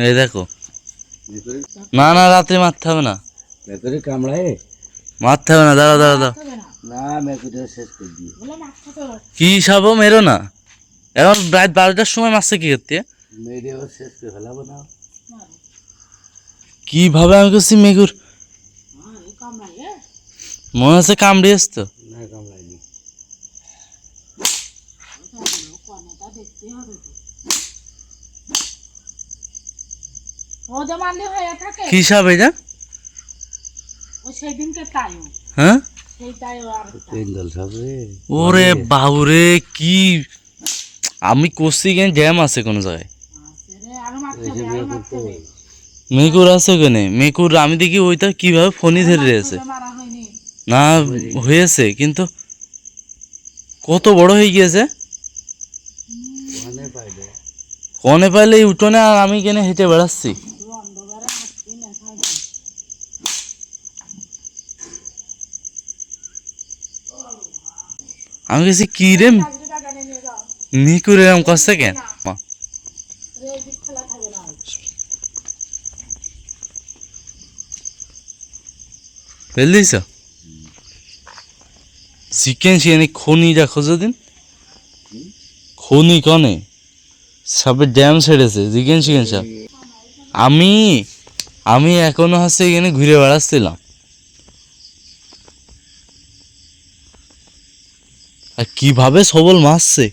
এই দেখো, না না রাত্রে মারতে হবে না, মেকুরি কামড়ায় মারতে হবে না, দাঁড়াও দাঁড়াও দাঁড়াও, না মেকুরি শেষ করে দিয়ে কি হিসাব মেরো না, এখন রাত 12টার সময় মারছে কি করতে, মেরে ও শেষ করে ফেলাবো না। কিভাবে আমি করছি মেঘুর, মনে হচ্ছে কামড়িয়েছ তো, না কামড়ায়নি। কি হিসাব এটা, হ্যাঁ পেঙ্গল সব রে। ওরে বাবুরে, কি আমি করছি কেন, জ্যাম আছে কোনো জায়গায়, মেকুর আছে কেনে, মেকুর আমি দেখি ওইটা কিভাবে ফোনই ধরে রয়েছে, না হয়েছে কিন্তু কত বড় হয়ে গিয়েছে, কনে পাইলে এই উঠোনে, আর আমি কেনে হেঁটে বেড়াচ্ছি, আমি গেছি কি রে মিকুর এরম করছে কেন, ফেল দিছ চিকেন শিয়ানি খনিটা খোঁজো দিন, খনি কনে সবে ড্যাম ছেড়েছে চিকেন শিকেন সব, আমি আমি এখনো হচ্ছে এখানে ঘুরে বেড়াচ্ছিলাম, আর কিভাবে সবল মারছে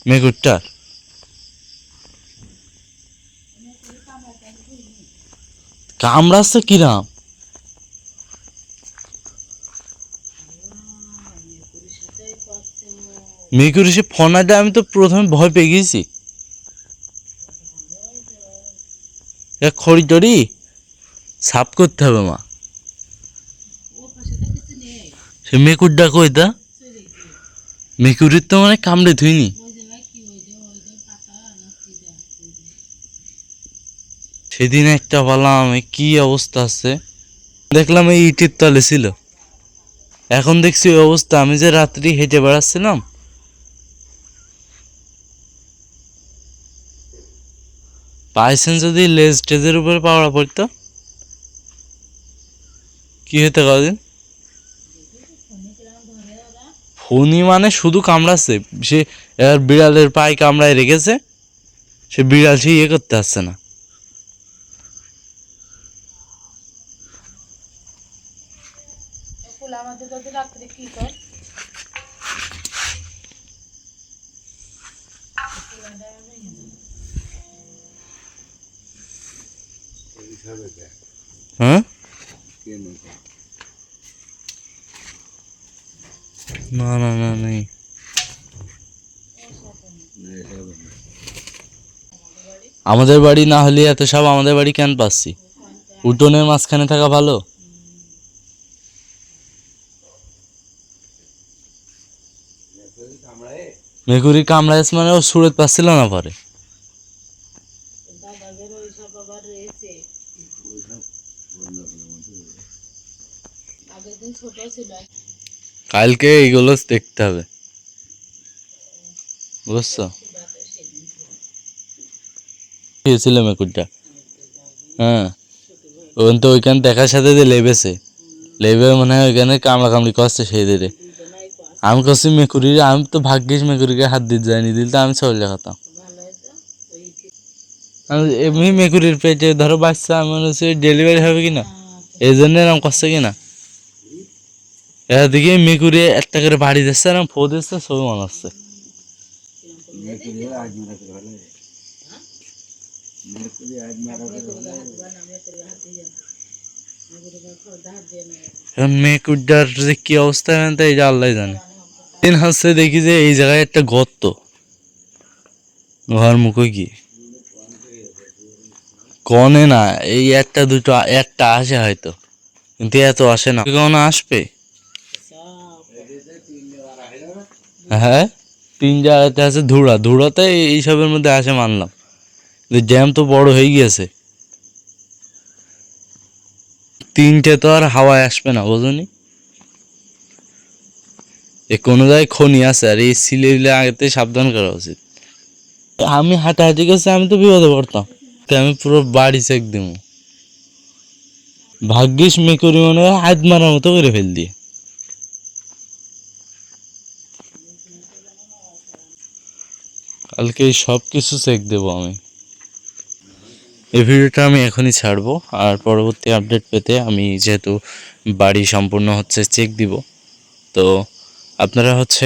মেকুরটার, কামড়াচ্ছে কিরাম, মেকুর সে ফোনাটা আমি তো প্রথমে ভয় পেয়ে গেছি, খড়ি টড়ি সাফ করতে হবে মা, সে মেকুরটা কইতা, মেকুরির তো মানে কামড়ে থুইনি, সেদিন একটা বললাম কি অবস্থা আছে, দেখলাম এই ইটের তলে ছিল, এখন দেখছি ওই অবস্থা, আমি যে রাত্রি হেঁটে বেড়াচ্ছিলাম, পাইছেন যদি লেজ টেজের উপরে পাওয়া পড়তো কি হতে কদিন, ফণি মানে শুধু কামড়াচ্ছে, সে এবার বিড়ালের পায়ে কামড়ায় রেখেছে, সে বিড়াল সে ইয়ে করতে আসছে না, হ্যাঁ না না না নেই, আমাদের বাড়ি না হলে এত সব আমাদের বাড়ি কেন পাচ্ছি, উঠোনের মাঝখানে থাকা ভালো, মেকুরি কামড়ায় মানে ও সুরত পাচ্ছিল না পরে, কালকে এইগুলো দেখতে হবে বুঝছো, খেয়েছিল মেকুরটা, হ্যাঁ ওখান তো ওইখান দেখার সাথে যে লেবেছে, লেবে মনে হয় ওইখানে কামড়া কামড়ি করছে সেই দিকে, আমি করছি মেকুরি, আমি তো ভাগ্যিস মেকুরিকে হাত দিতে যাইনি, দিল তো আমি চলে যেতাম, এমনি মেকুরির পেটে ধরো বাচ্চা, আমি মনে হচ্ছে ডেলিভারি হবে কিনা, এই জন্য এরকম করছে কিনা, এদিকে মেকুরি একটা করে বাড়ি দিচ্ছে, এরকম ফো দিচ্ছে, ছবি মনে হচ্ছে, মেকুরটার যে কি অবস্থা এই যে আল্লাহ জানে, দিন হচ্ছে দেখি যে এই জায়গায় একটা গর্ত, ঘর মুখে গিয়ে কনে না, এই একটা দুটো একটা আসে হয়তো, কিন্তু এত আসে না, কখনো আসবে, হ্যাঁ 3 জায়গাতে আছে ধুড়া, ধুড়াতে এইসবের মধ্যে আসে মানলাম, জ্যাম তো বড় হয়ে গিয়েছে, 3টে তো আর হাওয়ায় আসবে না বোঝনি, এ কোনো জায়গায় খনি আছে, আর এই সিলে আগেতে সাবধান করা উচিত। আমি হাঁটাহাঁটি করছি, আমি তো বিপদে পড়তাম। তো আমি পুরো বাড়ি চেক দিব। ভাগ্যিস মেকুরি মনে হয় হাত মারার মতো করে ফেল দিয়ে। কালকে সব কিছু চেক দেবো আমি। এই ভিডিওটা আমি এখনই ছাড়বো, আর পরবর্তী আপডেট পেতে আমি যেহেতু বাড়ি সম্পূর্ণ হচ্ছে চেক দিব, তো আপনারা হচ্ছে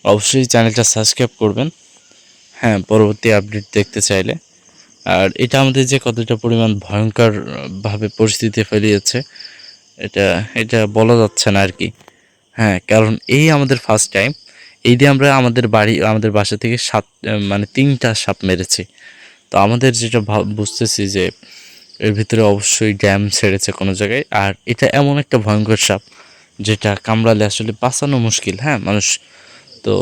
অবশ্যই চ্যানেলটা সাবস্ক্রাইব করবেন, হ্যাঁ, পরবর্তী আপডেট দেখতে চাইলে। আর এটা আমাদের যে কতটা পরিমাণ ভয়ঙ্কর ভাবে পরিস্থিতি ফেলিয়েছে, এটা এটা বলা যাচ্ছে না আর কি। হ্যাঁ, কারণ এই আমাদের ফার্স্ট টাইম এই দিয়ে আমরা আমাদের বাসা থেকে মানে 3টা সাপ মেরেছি। তো আমাদের যেটা বুঝতেছি যে এর ভিতরে অবশ্যই ড্যাম ছেড়েছে কোনো জায়গায়। আর এটা এমন একটা ভয়ঙ্কর সাপ যেটা কামড়ালে আসলে বাঁচানো মুশকিল, হ্যাঁ মানুষ। তো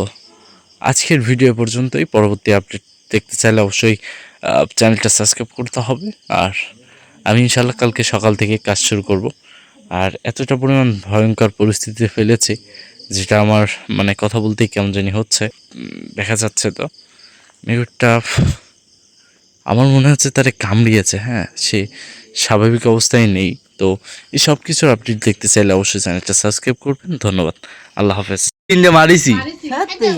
আজকের ভিডিও পর্যন্তই। পরবর্তী আপডেট দেখতে চাইলে অবশ্যই চ্যানেলটা সাবস্ক্রাইব করতে হবে। আর আমি ইনশাল্লাহ কালকে সকাল থেকে কাজ শুরু করব। আর এতটা পরিমাণ ভয়ঙ্কর পরিস্থিতিতে ফেলেছি যেটা আমার মানে কথা বলতেই কেমন জানি হচ্ছে। দেখা যাচ্ছে তো মেঘটা, আমার মনে হচ্ছে তারে কামড়িয়েছে, হ্যাঁ, সে স্বাভাবিক অবস্থায় নেই। তো এই সব কিছুর আপডেট দেখতে চাইলে অবশ্যই চ্যানেলটা সাবস্ক্রাইব করবেন। ধন্যবাদ, আল্লাহ হাফেজ। 3টে মারিছি, সত্যি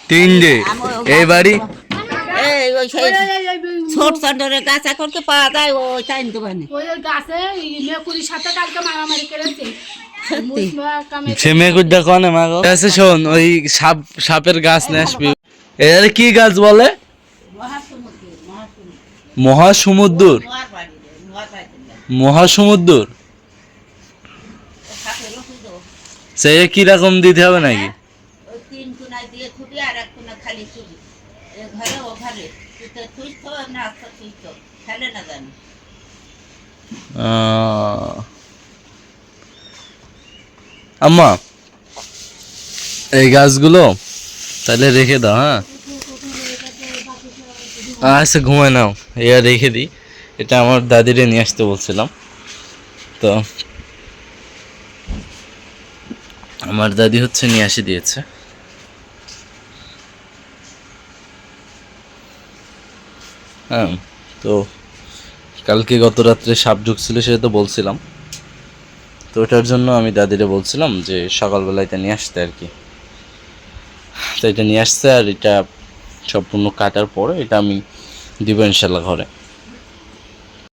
3টে এই বাড়ি। এই ওই সেই ছোট ছোটরে গাছা করতে পাওয়া যায় ওই টাইম দোকানে ওই গাছে মেকুরির সাথে কালকে মারামারি করেছে। সত্যি সে মেঘুরটা কনে মা গো? আচ্ছা শোন, ওই সাপের গাছ নিয়ে আসবি। এর কি গাছ বলে? মহাসমুদ্র। মহাসমুদ্র সে কিরকম দিতে হবে নাকি? ওই 3 কোণায় দিয়ে খুবই আর 1 কোণা খালি খুবই এ ঘরে ও ঘরে তুই তুইছ না আস্তে তুইছ খেলে না জানি আম্মা এই গাছগুলো তাহলে রেখে দাও, হ্যাঁ। আচ্ছা ঘুমায় নাও, এ রেখে দিই। এটা আমার দাদিরে নিয়ে আসতে বলছিলাম, তো আমার দাদি হচ্ছে নিয়ে আসি দিয়েছে। হ্যাঁ, তো কালকে গত রাত্রে সাপ ঢুকছিল সেটা তো বলছিলাম। তো ওটার জন্য আমি দাদিরে বলছিলাম যে সকালবেলা এটা নিয়ে আসতে আর কি। তো এটা নিয়ে আসছে, আর এটা সম্পূর্ণ কাটার পরে এটা আমি দিব ইনশাল্লাহ ঘরে।